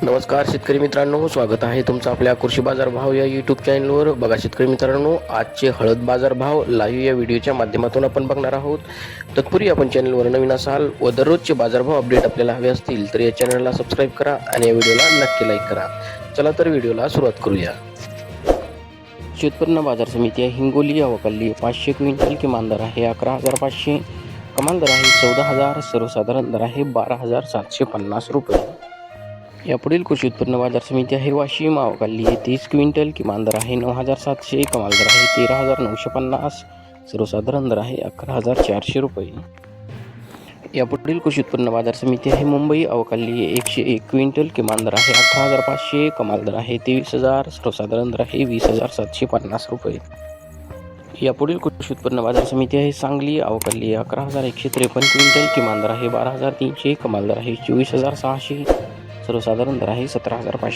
नमस्कार शेतकरी मित्रांनो, स्वागत आहे तुमचं आपल्या कृषी बाजार भाव या यूट्यूब चॅनलवर. बघा शेतकरी मित्रांनो, आजचे हळद बाजार भाव लाईव्ह या व्हिडिओच्या माध्यमातून आपण बघणार आहोत. तत्पूर्वी आपण चॅनलवर नवीन असाल व दररोजचे बाजारभाव अपडेट आपल्याला हवे असतील तर या चॅनलला सबस्क्राईब करा आणि या व्हिडिओला नक्की लाईक करा. चला तर व्हिडिओला सुरुवात करूया. उत्पन्न बाजार समिती आहे हिंगोली अवकाली 500 क्विंटल किमान दर आहे 11,500, कमाल दर आहे 14,000, सर्वसाधारण दर आहे 12,750 रुपये. यापुढील कृषी उत्पन्न बाजार समिती आहे वाशिम अवकाली 30 क्विंटल किमान दर आहे 9,700, कमाल दर आहे 13,950, सर्वसाधारण दर आहे 11,400 रुपये. यापुढील कृषी उत्पन्न बाजार समिती आहे मुंबई अवकाली 101 क्विंटल किमान दर आहे 18,500, कमाल दर आहे 23,000, सर्वसाधारण दर आहे 20,750 रुपये. यापुढील कृषी उत्पन्न बाजार समिती आहे सांगली अवकाली 11,153 क्विंटल किमान दर आहे 12,300, कमाल दर आहे 24,600, सर्वसाधारण दर आहे 17,500.